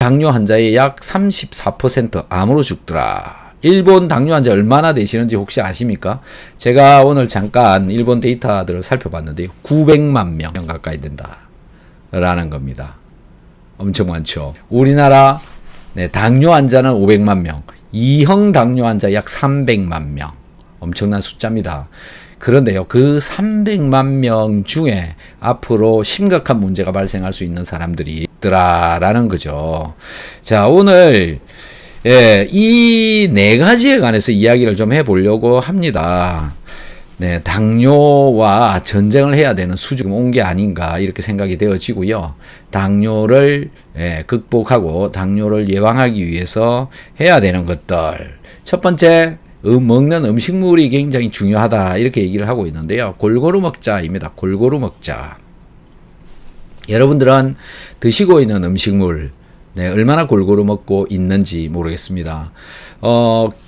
당뇨 환자의 약 34% 암으로 죽더라. 일본 당뇨 환자 얼마나 되시는지 혹시 아십니까? 제가 오늘 잠깐 일본 데이터들을 살펴봤는데요. 900만 명 가까이 된다 라는 겁니다. 엄청 많죠. 우리나라 당뇨 환자는 500만 명, 2형 당뇨 환자 약 300만 명. 엄청난 숫자입니다. 그런데요, 그 300만 명 중에 앞으로 심각한 문제가 발생할 수 있는 사람들이 있더라라는 거죠. 자, 오늘 이 네 가지에 관해서 이야기를 좀 해보려고 합니다. 네, 당뇨와 전쟁을 해야 되는 수준이 온 게 아닌가 이렇게 생각이 되어지고요. 당뇨를 극복하고 당뇨를 예방하기 위해서 해야 되는 것들. 첫 번째, 먹는 음식물이 굉장히 중요하다 이렇게 얘기를 하고 있는데요. 골고루 먹자입니다. 골고루 먹자. 여러분들은 드시고 있는 음식물 얼마나 골고루 먹고 있는지 모르겠습니다.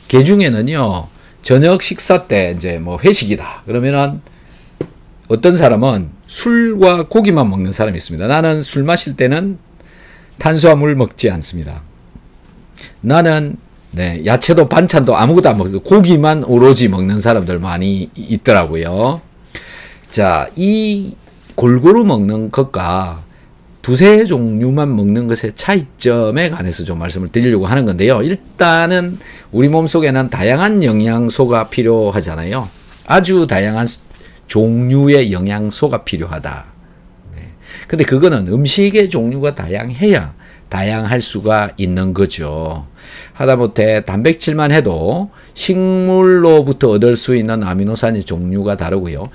개 중에는요, 저녁 식사 때 이제 뭐 회식이다 그러면은 어떤 사람은 술과 고기만 먹는 사람이 있습니다. 나는 술 마실 때는 탄수화물 먹지 않습니다. 나는 야채도 반찬도 아무것도 안 먹어도 고기만 오로지 먹는 사람들 많이 있더라고요. 자, 이 골고루 먹는 것과 두세 종류만 먹는 것의 차이점에 관해서 좀 말씀을 드리려고 하는 건데요. 일단은 우리 몸속에는 다양한 영양소가 필요하잖아요. 아주 다양한 종류의 영양소가 필요하다. 근데 그거는 음식의 종류가 다양해야 다양할 수가 있는 거죠. 하다못해 단백질만 해도 식물로부터 얻을 수 있는 아미노산의 종류가 다르고요.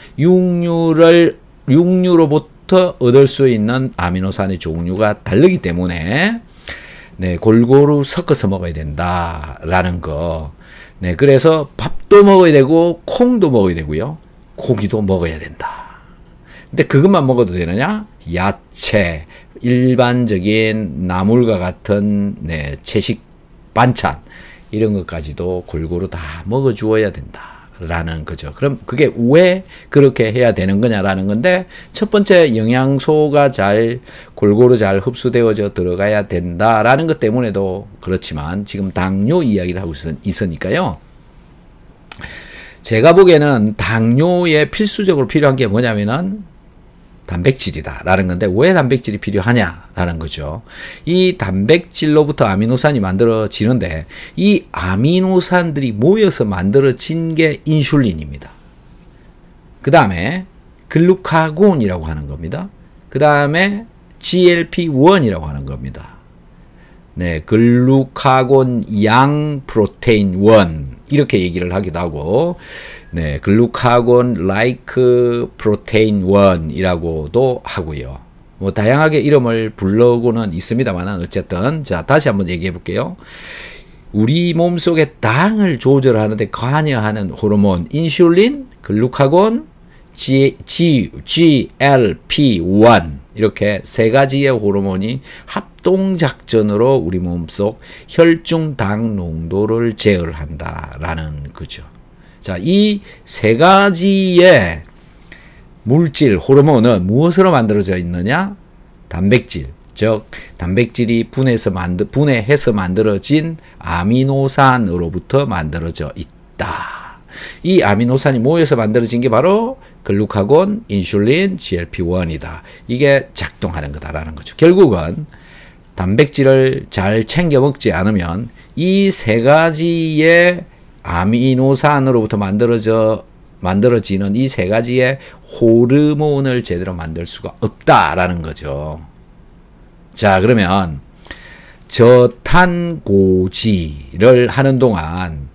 육류로부터 얻을 수 있는 아미노산의 종류가 다르기 때문에 골고루 섞어서 먹어야 된다라는 거. 그래서 밥도 먹어야 되고 콩도 먹어야 되고요. 고기도 먹어야 된다. 근데 그것만 먹어도 되느냐? 야채, 일반적인 나물과 같은 채식 반찬 이런 것까지도 골고루 다 먹어주어야 된다라는 거죠. 그럼 그게 왜 그렇게 해야 되는 거냐라는 건데, 첫 번째 영양소가 골고루 잘 흡수되어져 들어가야 된다라는 것 때문에도 그렇지만, 지금 당뇨 이야기를 하고 있으니까요. 제가 보기에는 당뇨에 필수적으로 필요한 게 뭐냐면은 단백질이다 라는 건데, 왜 단백질이 필요하냐 라는 거죠. 이 단백질로부터 아미노산이 만들어지는데, 이 아미노산들이 모여서 만들어진 게 인슐린입니다. 그 다음에 글루카곤이라고 하는 겁니다. 그 다음에 GLP-1이라고 하는 겁니다. 글루카곤 양 프로테인 1 이렇게 얘기를 하기도 하고, 글루카곤 라이크 프로테인 1이라고도 하고요. 뭐 다양하게 이름을 부르고는 있습니다만, 어쨌든 자, 다시 한번 얘기해 볼게요. 우리 몸속의 당을 조절하는데 관여하는 호르몬 인슐린, 글루카곤, GLP-1 이렇게 세 가지의 호르몬이 합동작전으로 우리 몸속 혈중당 농도를 제어한다라는 거죠. 자, 이 세 가지의 물질, 호르몬은 무엇으로 만들어져 있느냐? 단백질, 즉 단백질이 분해해서 만들어진 아미노산으로부터 만들어져 있다. 이 아미노산이 모여서 만들어진 게 바로 글루카곤, 인슐린, GLP-1이다. 이게 작동하는 거다라는 거죠. 결국은 단백질을 잘 챙겨 먹지 않으면 이 세 가지의 아미노산으로부터 만들어지는 이 세 가지의 호르몬을 제대로 만들 수가 없다라는 거죠. 자, 그러면 저탄고지를 하는 동안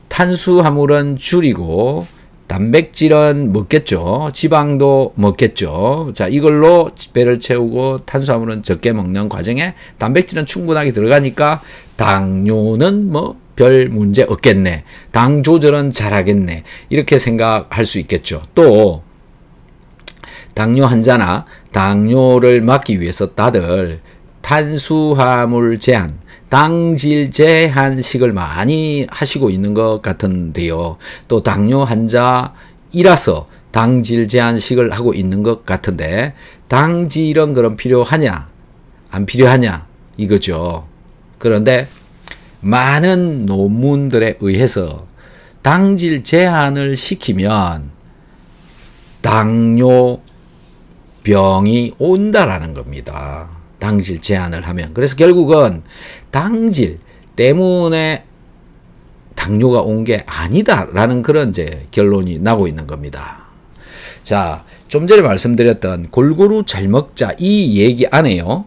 탄수화물은 줄이고 단백질은 먹겠죠. 지방도 먹겠죠. 자, 이걸로 배를 채우고 탄수화물은 적게 먹는 과정에 단백질은 충분하게 들어가니까 당뇨는 뭐 별 문제 없겠네. 당 조절은 잘하겠네. 이렇게 생각할 수 있겠죠. 또 당뇨 환자나 당뇨를 막기 위해서 다들 탄수화물 제한, 당질 제한식을 많이 하시고 있는 것 같은데요. 또 당뇨 환자이라서 당질 제한식을 하고 있는 것 같은데, 당질은 그럼 필요하냐 안 필요하냐, 이거죠. 그런데 많은 논문들에 의해서 당질 제한을 시키면 당뇨병이 온다라는 겁니다. 당질 제한을 하면. 그래서 결국은 당질 때문에 당뇨가 온 게 아니다라는 그런 이제 결론이 나고 있는 겁니다. 자, 좀 전에 말씀드렸던 골고루 잘 먹자 이 얘기 안에요.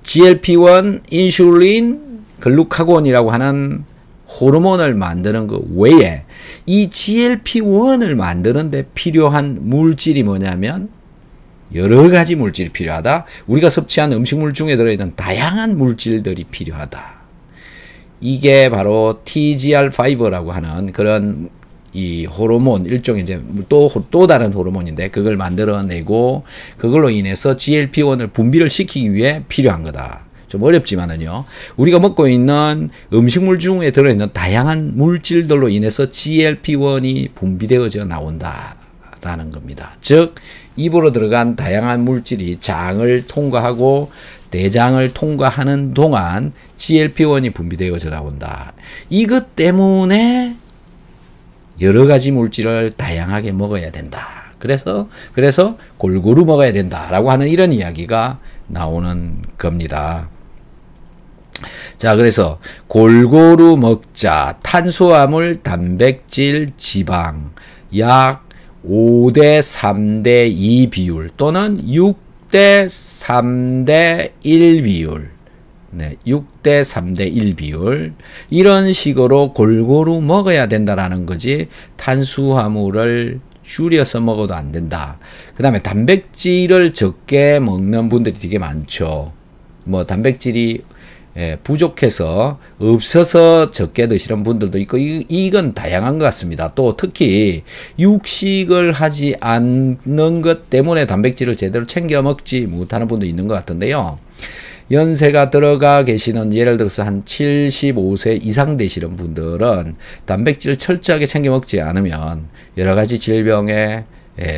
GLP-1, 인슐린, 글루카곤이라고 하는 호르몬을 만드는 그 외에 이 GLP-1을 만드는데 필요한 물질이 뭐냐면 여러 가지 물질이 필요하다. 우리가 섭취하는 음식물 중에 들어있는 다양한 물질들이 필요하다. 이게 바로 TGR5라고 하는 그런 이 호르몬, 일종의 이제 또 다른 호르몬인데 그걸 만들어내고 그걸로 인해서 GLP-1을 분비를 시키기 위해 필요한 거다. 좀 어렵지만은요. 우리가 먹고 있는 음식물 중에 들어있는 다양한 물질들로 인해서 GLP-1이 분비되어져 나온다라는 겁니다. 즉 입으로 들어간 다양한 물질이 장을 통과하고 대장을 통과하는 동안 GLP-1이 분비되어져 나온다. 이것 때문에 여러 가지 물질을 다양하게 먹어야 된다. 그래서 골고루 먹어야 된다라고 하는 이런 이야기가 나오는 겁니다. 자, 그래서 골고루 먹자. 탄수화물, 단백질, 지방 약 5대 3대 2 비율 또는 6대 3대 1 비율. 네, 6대 3대 1 비율. 이런 식으로 골고루 먹어야 된다라는 거지. 탄수화물을 줄여서 먹어도 안 된다. 그 다음에 단백질을 적게 먹는 분들이 되게 많죠. 뭐 단백질이 부족해서 없어서 적게 드시는 분들도 있고 이건 다양한 것 같습니다. 또 특히 육식을 하지 않는 것 때문에 단백질을 제대로 챙겨 먹지 못하는 분도 있는 것 같은데요. 연세가 들어가 계시는 예를 들어서 한 75세 이상 되시는 분들은 단백질을 철저하게 챙겨 먹지 않으면 여러 가지 질병에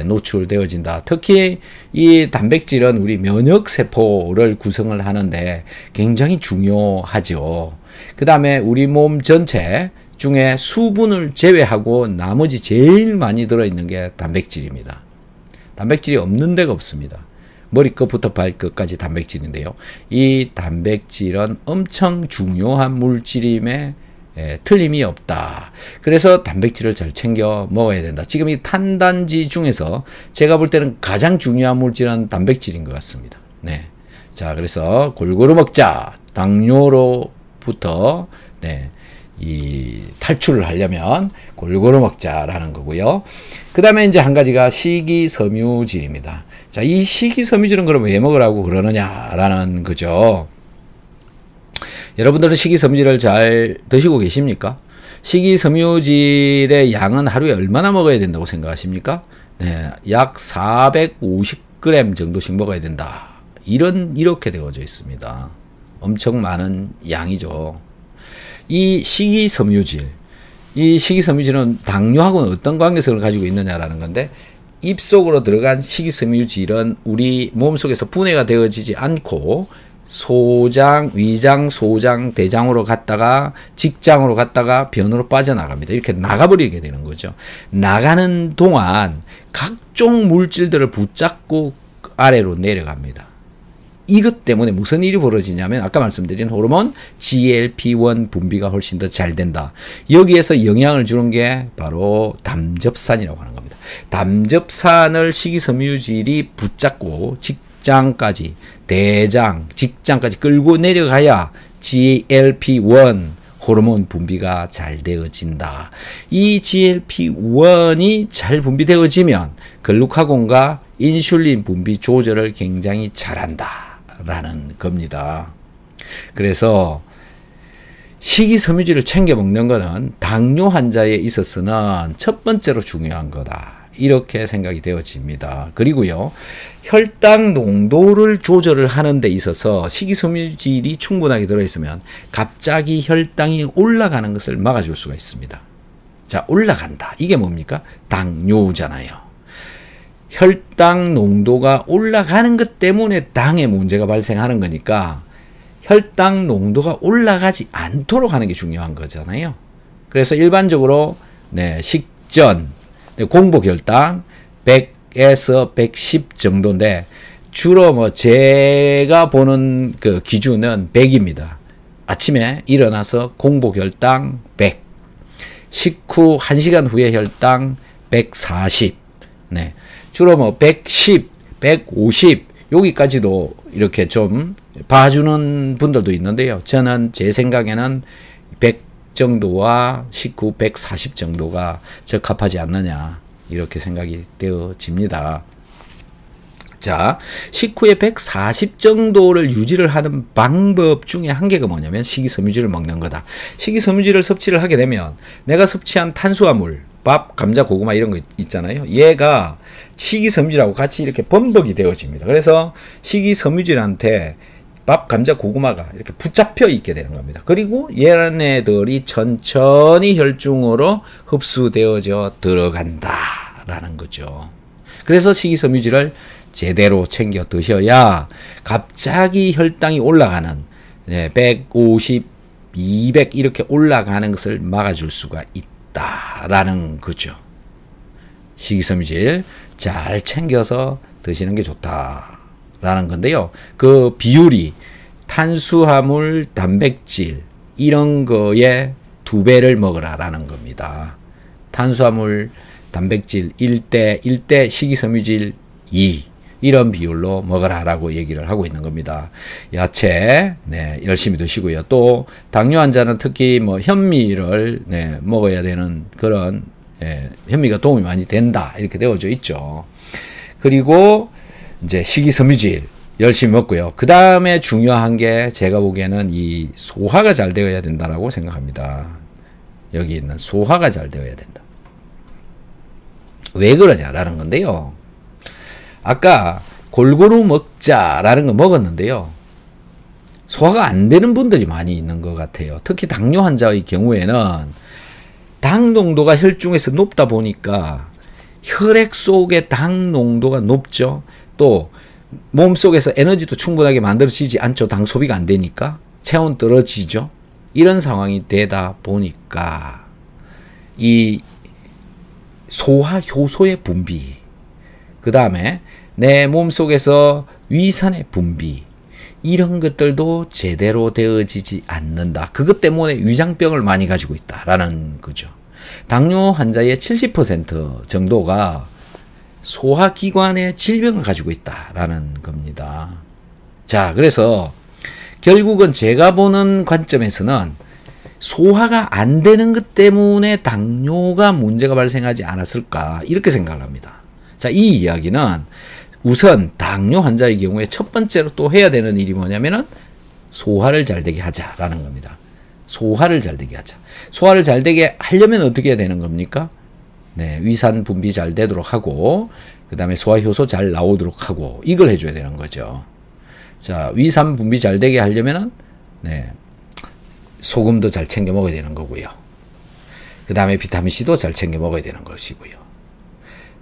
노출되어진다. 특히 이 단백질은 우리 면역세포를 구성을 하는데 굉장히 중요하죠. 그 다음에 우리 몸 전체 중에 수분을 제외하고 나머지 제일 많이 들어있는 게 단백질입니다. 단백질이 없는 데가 없습니다. 머리끝부터 발끝까지 단백질인데요. 이 단백질은 엄청 중요한 물질임에 틀림이 없다. 그래서 단백질을 잘 챙겨 먹어야 된다. 지금 이 탄단지 중에서 제가 볼 때는 가장 중요한 물질은 단백질인 것 같습니다. 네. 자, 그래서 골고루 먹자. 당뇨로부터 이 탈출을 하려면 골고루 먹자라는 거고요. 그 다음에 이제 한 가지가 식이섬유질입니다. 자, 이 식이섬유질은 그럼 왜 먹으라고 그러느냐라는 거죠. 여러분들은 식이섬유질을 잘 드시고 계십니까? 식이섬유질의 양은 하루에 얼마나 먹어야 된다고 생각하십니까? 네, 약 450g 정도씩 먹어야 된다. 이렇게 되어져 있습니다. 엄청 많은 양이죠. 이 식이섬유질은 당뇨하고는 어떤 관계성을 가지고 있느냐라는 건데, 입속으로 들어간 식이섬유질은 우리 몸속에서 분해가 되어지지 않고 소장, 위장, 소장, 대장으로 갔다가 직장으로 갔다가 변으로 빠져나갑니다. 이렇게 나가버리게 되는 거죠. 나가는 동안 각종 물질들을 붙잡고 아래로 내려갑니다. 이것 때문에 무슨 일이 벌어지냐면 아까 말씀드린 호르몬 GLP-1 분비가 훨씬 더 잘 된다. 여기에서 영향을 주는 게 바로 담즙산이라고 하는 겁니다. 담즙산을 식이섬유질이 붙잡고 직장까지, 대장, 직장까지 끌고 내려가야 GLP-1 호르몬 분비가 잘 되어진다. 이 GLP-1이 잘 분비되어지면 글루카곤과 인슐린 분비 조절을 굉장히 잘한다 라는 겁니다. 그래서 식이섬유질을 챙겨 먹는 것은 당뇨 환자에 있어서는 첫 번째로 중요한 거다. 이렇게 생각이 되어집니다. 그리고요, 혈당 농도를 조절을 하는 데 있어서 식이섬유질이 충분하게 들어있으면 갑자기 혈당이 올라가는 것을 막아줄 수가 있습니다. 자, 올라간다. 이게 뭡니까? 당뇨잖아요. 혈당 농도가 올라가는 것 때문에 당에 문제가 발생하는 거니까 혈당 농도가 올라가지 않도록 하는 게 중요한 거잖아요. 그래서 일반적으로 식전 공복 혈당 100에서 110 정도인데 주로 뭐 제가 보는 그 기준은 100입니다. 아침에 일어나서 공복 혈당 100, 식후 1시간 후에 혈당 140, 주로 뭐 110, 150 여기까지도 이렇게 좀 봐주는 분들도 있는데요. 저는 제 생각에는 100 정도와 식후 140 정도가 적합하지 않느냐 이렇게 생각이 되어집니다. 자, 식후에 140 정도를 유지를 하는 방법 중에 한 개가 뭐냐면 식이섬유질을 먹는 거다. 식이섬유질을 섭취를 하게 되면 내가 섭취한 탄수화물, 밥, 감자, 고구마 이런 거 있잖아요. 얘가 식이섬유질하고 같이 이렇게 범벅이 되어집니다. 그래서 식이섬유질한테 밥, 감자, 고구마가 이렇게 붙잡혀 있게 되는 겁니다. 그리고 얘네들이 천천히 혈중으로 흡수되어져 들어간다라는 거죠. 그래서 식이섬유질을 제대로 챙겨 드셔야 갑자기 혈당이 올라가는 150, 200 이렇게 올라가는 것을 막아줄 수가 있다라는 거죠. 식이섬유질 잘 챙겨서 드시는 게 좋다라는 건데요. 그 비율이 탄수화물, 단백질 이런 거에 2배를 먹으라라는 겁니다. 탄수화물, 단백질 1대 1대 식이섬유질 2 이런 비율로 먹으라라고 얘기를 하고 있는 겁니다. 야채 열심히 드시고요. 또 당뇨 환자는 특히 뭐 현미를 먹어야 되는 그런 현미가 도움이 많이 된다 이렇게 되어져 있죠. 그리고 이제 식이섬유질 열심히 먹고요. 그 다음에 중요한 게 제가 보기에는 이 소화가 잘 되어야 된다라고 생각합니다. 여기 있는 소화가 잘 되어야 된다. 왜 그러냐라는 건데요. 아까 골고루 먹자라는 거 먹었는데요. 소화가 안 되는 분들이 많이 있는 것 같아요. 특히 당뇨 환자의 경우에는 당 농도가 혈중에서 높다 보니까 혈액 속의 당 농도가 높죠. 또 몸속에서 에너지도 충분하게 만들어지지 않죠. 당 소비가 안 되니까 체온 떨어지죠. 이런 상황이 되다 보니까 이 소화 효소의 분비, 그 다음에 내 몸속에서 위산의 분비 이런 것들도 제대로 되어지지 않는다. 그것 때문에 위장병을 많이 가지고 있다라는 거죠. 당뇨 환자의 70% 정도가 소화기관의 질병을 가지고 있다라는 겁니다. 자, 그래서 결국은 제가 보는 관점에서는 소화가 안 되는 것 때문에 당뇨가 문제가 발생하지 않았을까 이렇게 생각을 합니다. 자, 이 이야기는 우선 당뇨 환자의 경우에 첫 번째로 또 해야 되는 일이 뭐냐면은 소화를 잘 되게 하자라는 겁니다. 소화를 잘 되게 하자. 소화를 잘 되게 하려면 어떻게 해야 되는 겁니까? 위산 분비 잘 되도록 하고 그 다음에 소화 효소 잘 나오도록 하고 이걸 해줘야 되는 거죠. 자, 위산 분비 잘 되게 하려면은 소금도 잘 챙겨 먹어야 되는 거고요. 그 다음에 비타민C도 잘 챙겨 먹어야 되는 것이고요.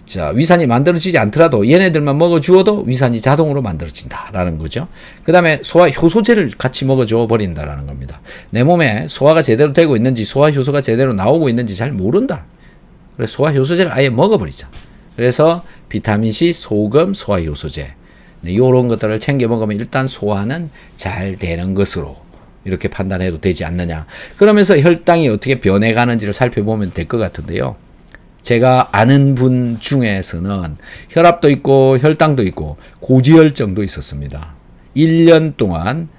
자, 위산이 만들어지지 않더라도 얘네들만 먹어주어도 위산이 자동으로 만들어진다라는 거죠. 그 다음에 소화 효소제를 같이 먹어줘 버린다라는 겁니다. 내 몸에 소화가 제대로 되고 있는지 소화 효소가 제대로 나오고 있는지 잘 모른다. 그래서 소화 효소제를 아예 먹어버리자. 그래서 비타민C, 소금, 소화 효소제 이런 것들을 챙겨 먹으면 일단 소화는 잘 되는 것으로 이렇게 판단해도 되지 않느냐. 그러면서 혈당이 어떻게 변해가는지를 살펴보면 될 것 같은데요. 제가 아는 분 중에서는 혈압도 있고 혈당도 있고 고지혈증도 있었습니다. 1년 동안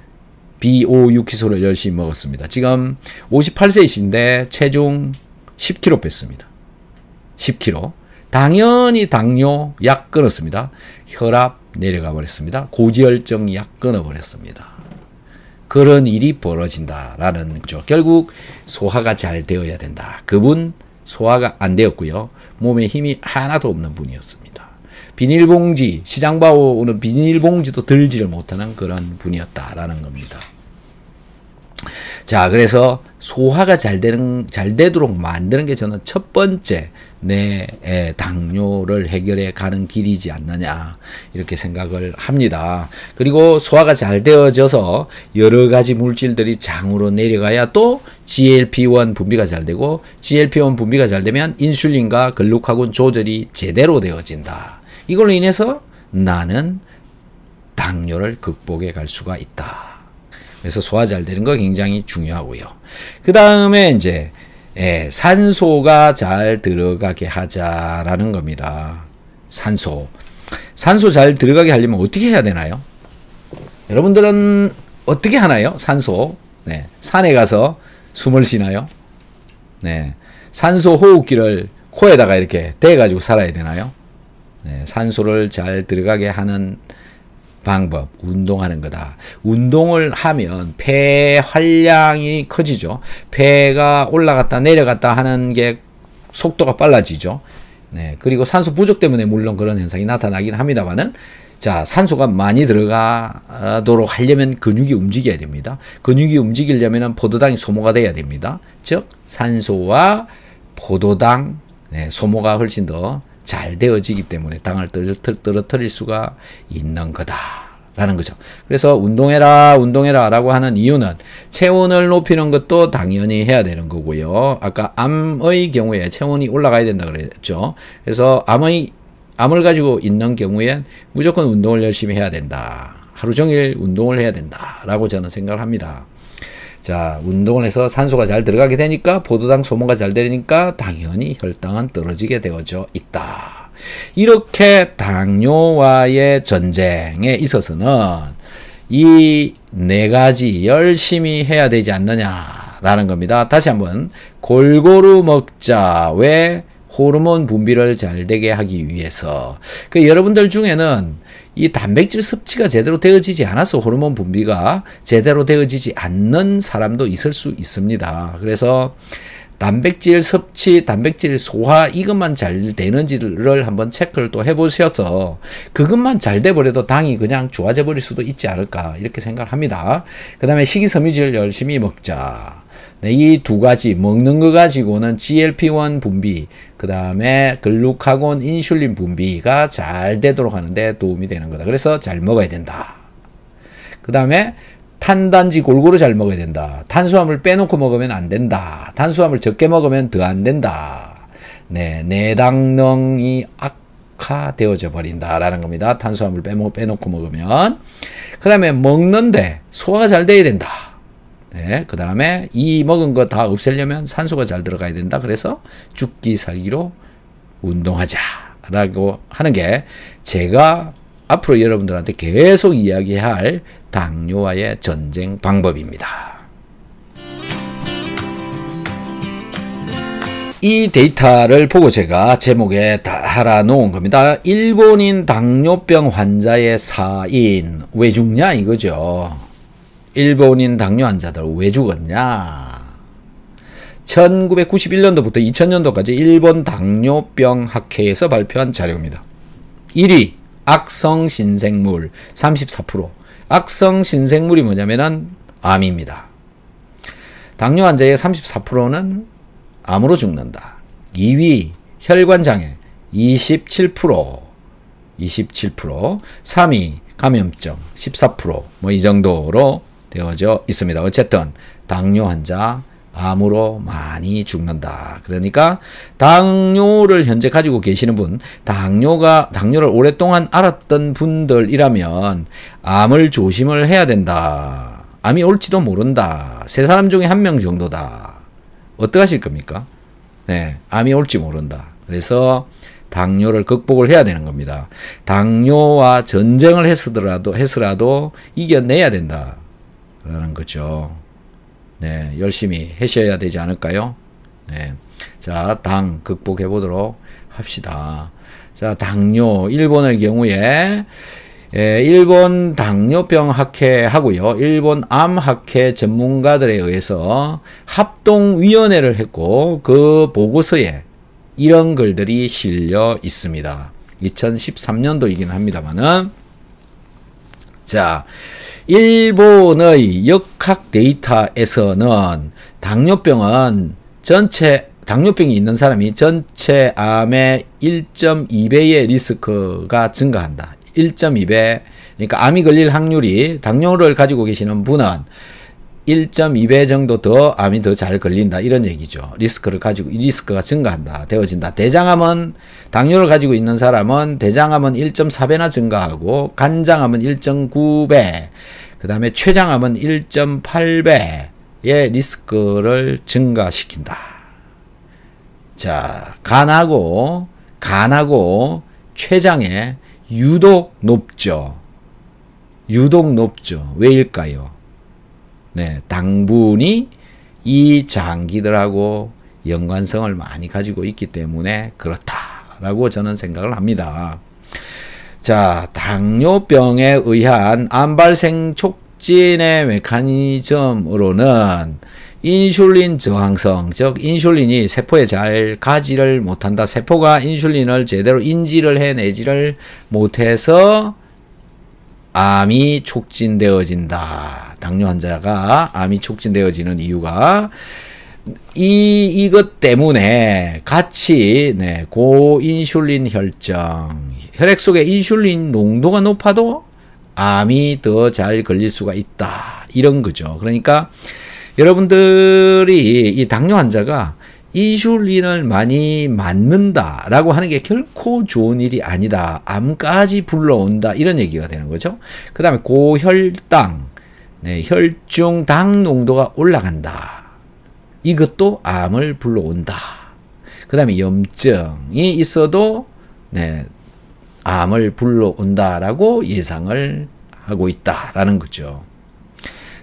비오유키소를 열심히 먹었습니다. 지금 58세이신데 체중 10kg 뺐습니다. 10kg. 당연히 당뇨 약 끊었습니다. 혈압 내려가 버렸습니다. 고지혈증 약 끊어버렸습니다. 그런 일이 벌어진다라는 거죠. 결국 소화가 잘 되어야 된다. 그분 소화가 안 되었고요. 몸에 힘이 하나도 없는 분이었습니다. 비닐봉지, 시장 봐오는 비닐봉지도 들지를 못하는 그런 분이었다라는 겁니다. 자, 그래서 소화가 잘 되도록 만드는 게 저는 첫 번째 내 당뇨를 해결해 가는 길이지 않느냐 이렇게 생각을 합니다. 그리고 소화가 잘 되어져서 여러 가지 물질들이 장으로 내려가야 또 GLP-1 분비가 잘 되고 GLP-1 분비가 잘 되면 인슐린과 글루카곤 조절이 제대로 되어진다. 이걸로 인해서 나는 당뇨를 극복해 갈 수가 있다. 그래서 소화 잘 되는 거 굉장히 중요하고요. 그 다음에 이제 산소가 잘 들어가게 하자라는 겁니다. 산소 잘 들어가게 하려면 어떻게 해야 되나요? 여러분들은 어떻게 하나요? 산소. 네, 산에 가서 숨을 쉬나요? 네, 산소 호흡기를 코에다가 이렇게 대가지고 살아야 되나요? 네, 산소를 잘 들어가게 하는 방법, 운동하는 거다. 운동을 하면 폐 활량이 커지죠. 폐가 올라갔다 내려갔다 하는 게 속도가 빨라지죠. 네, 그리고 산소 부족 때문에 물론 그런 현상이 나타나긴 합니다만은, 자, 산소가 많이 들어가도록 하려면 근육이 움직여야 됩니다. 근육이 움직이려면 포도당이 소모가 돼야 됩니다. 즉 산소와 포도당 소모가 훨씬 더 잘 되어지기 때문에 당을 떨어뜨릴 수가 있는 거다라는 거죠. 그래서 운동해라 라고 하는 이유는 체온을 높이는 것도 당연히 해야 되는 거고요. 아까 암의 경우에 체온이 올라가야 된다 그랬죠. 그래서 암을 가지고 있는 경우엔 무조건 운동을 열심히 해야 된다. 하루 종일 운동을 해야 된다라고 저는 생각을 합니다. 자, 운동을 해서 산소가 잘 들어가게 되니까 포도당 소모가 잘 되니까 당연히 혈당은 떨어지게 되어져 있다. 이렇게 당뇨와의 전쟁에 있어서는 이 네 가지 열심히 해야 되지 않느냐라는 겁니다. 다시 한번 골고루 먹자. 왜? 호르몬 분비를 잘 되게 하기 위해서. 여러분들 중에는 이 단백질 섭취가 제대로 되어지지 않아서 호르몬 분비가 제대로 되어지지 않는 사람도 있을 수 있습니다. 그래서 단백질 섭취, 단백질 소화 이것만 잘 되는지를 한번 체크를 또 해보셔서 그것만 잘 돼버려도 당이 그냥 좋아져 버릴 수도 있지 않을까 이렇게 생각을 합니다. 그 다음에 식이섬유질 열심히 먹자. 네, 이 두 가지 먹는 거 가지고는 GLP-1 분비, 그 다음에 글루카곤, 인슐린 분비가 잘 되도록 하는데 도움이 되는 거다. 그래서 잘 먹어야 된다. 그 다음에 탄단지 골고루 잘 먹어야 된다. 탄수화물 빼놓고 먹으면 안 된다. 탄수화물 적게 먹으면 더 안 된다. 네, 내당능이 악화되어져 버린다라는 겁니다. 탄수화물 빼놓고 먹으면. 그 다음에 먹는데 소화가 잘 돼야 된다. 네, 그 다음에 이 먹은 거 다 없애려면 산소가 잘 들어가야 된다. 그래서 죽기 살기로 운동하자 라고 하는 게 제가 앞으로 여러분들한테 계속 이야기할 당뇨와의 전쟁 방법입니다. 이 데이터를 보고 제가 제목에 달아 놓은 겁니다. 일본인 당뇨병 환자의 사인 왜 죽냐 이거죠. 일본인 당뇨 환자들 왜 죽었냐? 1991년도부터 2000년도까지 일본 당뇨병 학회에서 발표한 자료입니다. 1위 악성 신생물 34%. 악성 신생물이 뭐냐면은 암입니다. 당뇨 환자의 34%는 암으로 죽는다. 2위 혈관장애 27%. 3위 감염증 14%. 뭐 이 정도로 되어져 있습니다. 어쨌든 당뇨 환자 암으로 많이 죽는다. 그러니까 당뇨를 현재 가지고 계시는 분, 당뇨를 오랫동안 알았던 분들이라면 암을 조심을 해야 된다. 암이 올지도 모른다. 3사람 중에 1명 정도다. 어떡하실 겁니까? 네, 암이 올지 모른다. 그래서 당뇨를 극복을 해야 되는 겁니다. 당뇨와 전쟁을 해서라도 이겨내야 된다. 라는 거죠. 네, 열심히 하셔야 되지 않을까요? 네. 자, 당 극복해 보도록 합시다. 자, 당뇨, 일본의 경우에, 일본 당뇨병 학회 하고요. 일본 암 학회 전문가들에 의해서 합동위원회를 했고, 그 보고서에 이런 글들이 실려 있습니다. 2013년도이긴 합니다만은, 자, 일본의 역학 데이터에서는 당뇨병이 있는 사람이 전체 암의 1.2배의 리스크가 증가한다. 1.2배. 그러니까 암이 걸릴 확률이, 당뇨를 가지고 계시는 분은 1.2배 정도 더 암이 더 잘 걸린다. 이런 얘기죠. 리스크가 증가한다. 되어진다. 당뇨를 가지고 있는 사람은 대장암은 1.4배나 증가하고, 간장암은 1.9배, 그 다음에 췌장암은 1.8배의 리스크를 증가시킨다. 자, 간하고 췌장에 유독 높죠. 왜일까요? 네, 당분이 이 장기들하고 연관성을 많이 가지고 있기 때문에 그렇다라고 저는 생각을 합니다. 자, 당뇨병에 의한 암 발생 촉진의 메커니즘으로는 인슐린 저항성, 즉 인슐린이 세포에 잘 가지를 못한다. 세포가 인슐린을 제대로 인지를 해내지를 못해서 암이 촉진되어진다. 당뇨 환자가 암이 촉진되어지는 이유가 이것 때문에 같이 고인슐린 혈증, 혈액 속에 인슐린 농도가 높아도 암이 더 잘 걸릴 수가 있다. 이런 거죠. 그러니까 여러분들이 이 당뇨 환자가 인슐린을 많이 맞는다라고 하는 게 결코 좋은 일이 아니다. 암까지 불러온다. 이런 얘기가 되는 거죠. 그 다음에 고혈당, 혈중 당 농도가 올라간다. 이것도 암을 불러온다. 그 다음에 염증이 있어도 암을 불러온다라고 예상을 하고 있다라는 거죠.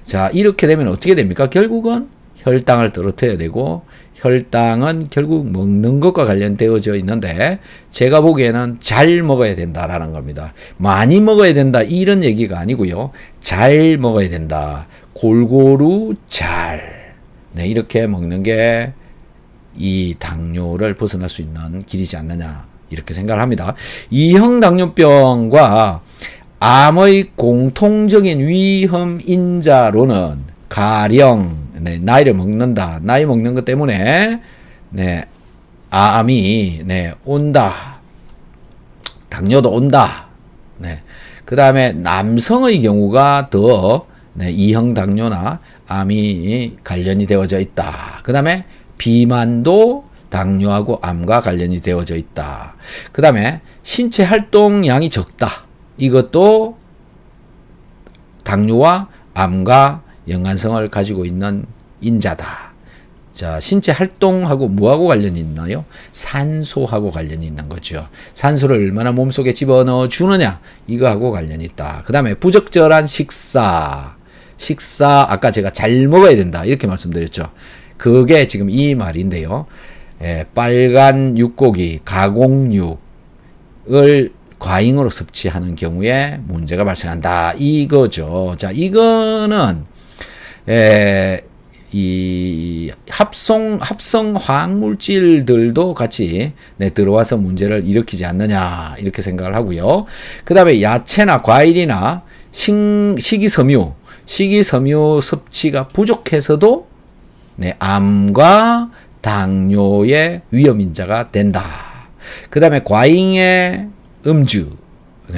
자, 이렇게 되면 어떻게 됩니까? 결국은 혈당을 떨어뜨려야 되고, 혈당은 결국 먹는 것과 관련되어져 있는데, 제가 보기에는 잘 먹어야 된다라는 겁니다. 많이 먹어야 된다 이런 얘기가 아니고요. 잘 먹어야 된다. 골고루 잘. 이렇게 먹는 게 이 당뇨를 벗어날 수 있는 길이지 않느냐, 이렇게 생각을 합니다. 2형 당뇨병과 암의 공통적인 위험 인자로는 가령 나이를 먹는다. 나이 먹는 것 때문에 암이 온다. 당뇨도 온다. 그 다음에 남성의 경우가 더 2형 당뇨나 암이 관련이 되어져 있다. 그 다음에 비만도 당뇨하고 암과 관련이 되어져 있다. 그 다음에 신체 활동량이 적다. 이것도 당뇨와 암과 연관성을 가지고 있는 인자다. 자, 신체 활동하고 뭐하고 관련이 있나요? 산소하고 관련이 있는 거죠. 산소를 얼마나 몸속에 집어넣어 주느냐, 이거하고 관련이 있다. 그 다음에 부적절한 식사, 아까 제가 잘 먹어야 된다 이렇게 말씀드렸죠. 그게 지금 이 말인데요. 빨간 육고기, 가공육을 과잉으로 섭취하는 경우에 문제가 발생한다. 이거죠. 자, 이거는 이 합성 화학물질들도 같이 들어와서 문제를 일으키지 않느냐, 이렇게 생각을 하고요. 그 다음에 야채나 과일이나 식이섬유 섭취가 부족해서도 암과 당뇨의 위험인자가 된다. 그 다음에 과잉의 음주,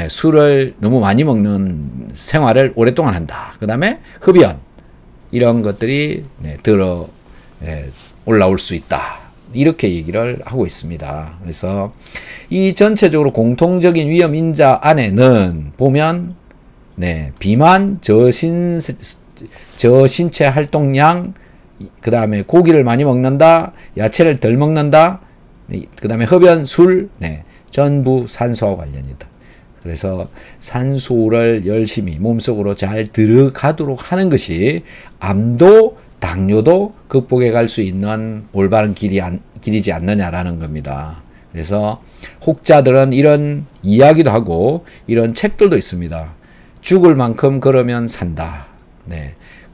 술을 너무 많이 먹는 생활을 오랫동안 한다. 그 다음에 흡연, 이런 것들이 올라올 수 있다. 이렇게 얘기를 하고 있습니다. 그래서 이 전체적으로 공통적인 위험인자 안에는 보면 비만, 저신체 활동량, 그 다음에 고기를 많이 먹는다, 야채를 덜 먹는다, 그 다음에 흡연, 술, 전부 산소와 관련이다. 그래서 산소를 열심히 몸속으로 잘 들어가도록 하는 것이 암도 당뇨도 극복해 갈 수 있는 올바른 길이지 않느냐라는 겁니다. 그래서 혹자들은 이런 이야기도 하고 이런 책들도 있습니다. 죽을 만큼 걸으면 산다.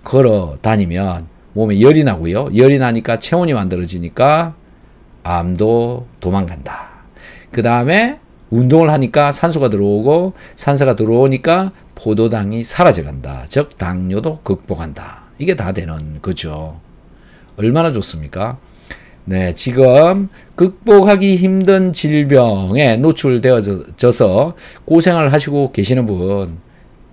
걸어 다니면 몸에 열이 나고요. 열이 나니까 체온이 만들어지니까 암도 도망간다. 그 다음에 운동을 하니까 산소가 들어오고 산소가 들어오니까 포도당이 사라져간다. 즉 당뇨도 극복한다. 이게 다 되는 거죠. 얼마나 좋습니까? 네, 지금 극복하기 힘든 질병에 노출되어져서 고생을 하시고 계시는 분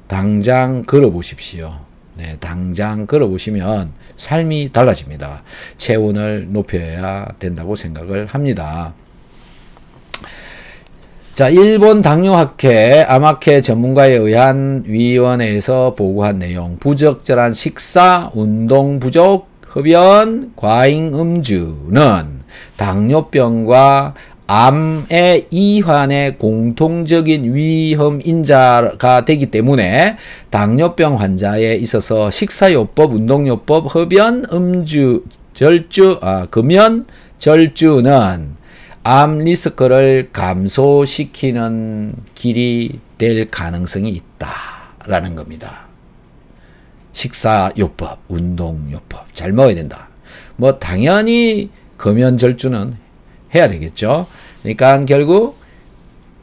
당장 걸어보십시오. 네, 당장 걸어보시면 삶이 달라집니다. 체온을 높여야 된다고 생각을 합니다. 자, 일본 당뇨학회 암학회 전문가에 의한 위원회에서 보고한 내용, 부적절한 식사, 운동 부족, 흡연, 과잉 음주는 당뇨병과 암의 이환의 공통적인 위험 인자가 되기 때문에 당뇨병 환자에 있어서 식사요법, 운동요법, 흡연, 음주, 금연, 절주는 암 리스크를 감소시키는 길이 될 가능성이 있다라는 겁니다. 식사요법, 운동요법 잘 먹어야 된다. 뭐 당연히 금연절주는 해야 되겠죠. 그러니까 결국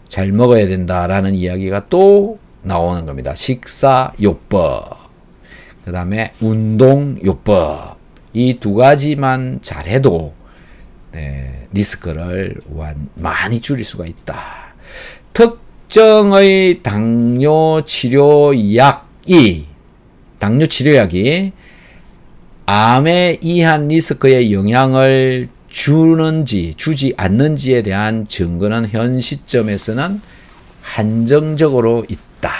잘 먹어야 된다라는 이야기가 또 나오는 겁니다. 식사요법, 그 다음에 운동요법, 이 두 가지만 잘해도 네, 리스크를 많이 줄일 수가 있다. 특정의 당뇨 치료약이 암에 의한 리스크에 영향을 주는지 주지 않는지에 대한 증거는 현 시점에서는 한정적으로 있다.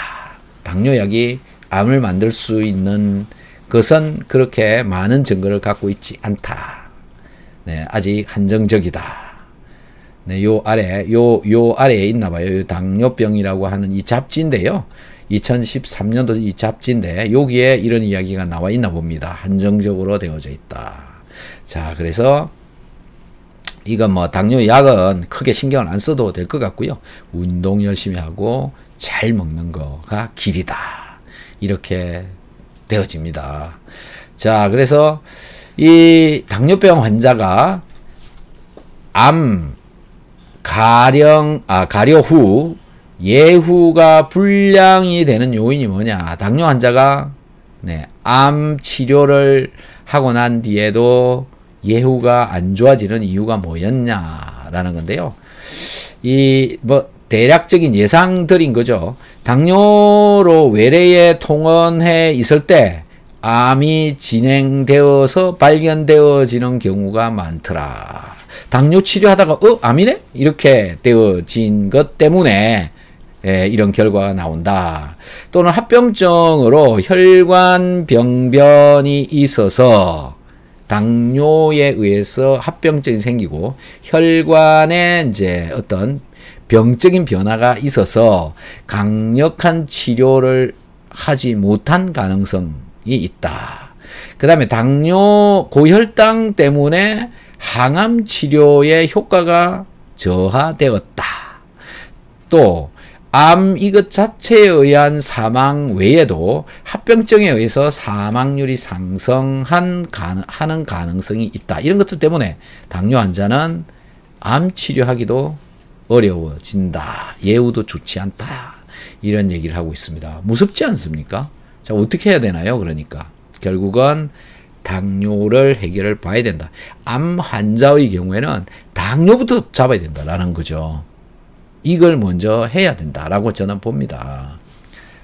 당뇨약이 암을 만들 수 있는 것은 그렇게 많은 증거를 갖고 있지 않다. 네, 아직 한정적이다. 네, 요 아래에 있나 봐요. 당뇨병이라고 하는 이 잡지인데요. 2013년도 이 잡지인데 여기에 이런 이야기가 나와 있나 봅니다. 한정적으로 되어져 있다. 자, 그래서 이건 뭐 당뇨약은 크게 신경을 안 써도 될 것 같고요. 운동 열심히 하고 잘 먹는 거가 길이다. 이렇게 되어집니다. 자, 그래서 이 당뇨병 환자가 가려 후 예후가 불량이 되는 요인이 뭐냐? 당뇨 환자가 암 치료를 하고 난 뒤에도 예후가 안 좋아지는 이유가 뭐였냐라는 건데요. 이 뭐 대략적인 예상들인 거죠. 당뇨로 외래에 통원해 있을 때 암이 진행되어서 발견되어지는 경우가 많더라. 당뇨 치료하다가 암이네? 이렇게 되어진 것 때문에 이런 결과가 나온다. 또는 합병증으로 혈관 병변이 있어서 당뇨에 의해서 합병증이 생기고 혈관에 이제 어떤 병적인 변화가 있어서 강력한 치료를 하지 못한 가능성이 있다. 그 다음에 당뇨 고혈당 때문에 항암 치료의 효과가 저하되었다. 또 암 이것 자체에 의한 사망 외에도 합병증에 의해서 사망률이 상승하는 가능성이 있다. 이런 것들 때문에 당뇨 환자는 암 치료하기도 어려워진다. 예후도 좋지 않다. 이런 얘기를 하고 있습니다. 무섭지 않습니까? 자, 어떻게 해야 되나요? 그러니까 결국은 당뇨를 해결을 봐야 된다. 암 환자의 경우에는 당뇨부터 잡아야 된다라는 거죠. 이걸 먼저 해야 된다라고 저는 봅니다.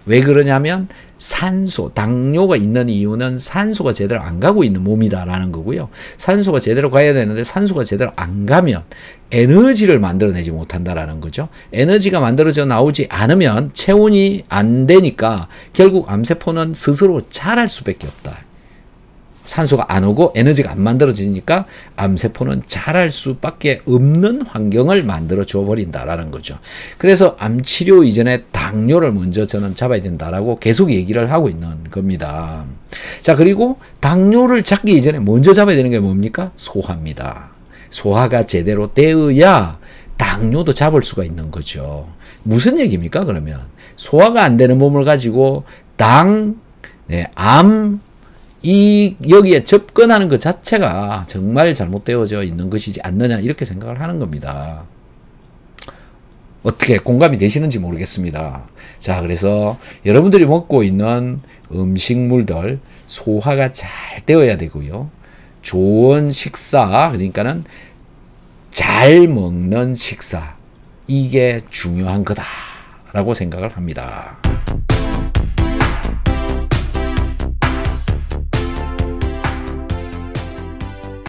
왜 그러냐면 당뇨가 있는 이유는 산소가 제대로 안 가고 있는 몸이다라는 거고요. 산소가 제대로 가야 되는데 산소가 제대로 안 가면 에너지를 만들어내지 못한다라는 거죠. 에너지가 만들어져 나오지 않으면 체온이 안 되니까 결국 암세포는 스스로 자랄 수밖에 없다. 산소가 안 오고 에너지가 안 만들어지니까 암세포는 자랄 수밖에 없는 환경을 만들어 줘 버린다라는 거죠. 그래서 암치료 이전에 당뇨를 먼저 저는 잡아야 된다라고 계속 얘기를 하고 있는 겁니다. 자, 그리고 당뇨를 잡기 이전에 먼저 잡아야 되는 게 뭡니까? 소화입니다. 소화가 제대로 되어야 당뇨도 잡을 수가 있는 거죠. 무슨 얘기입니까? 그러면 소화가 안 되는 몸을 가지고 암 여기에 접근하는 것 자체가 정말 잘못되어져 있는 것이지 않느냐 이렇게 생각을 하는 겁니다. 어떻게 공감이 되시는지 모르겠습니다. 자, 그래서 여러분들이 먹고 있는 음식물들 소화가 잘 되어야 되고요. 좋은 식사, 그러니까는 잘 먹는 식사, 이게 중요한 거다라고 생각을 합니다.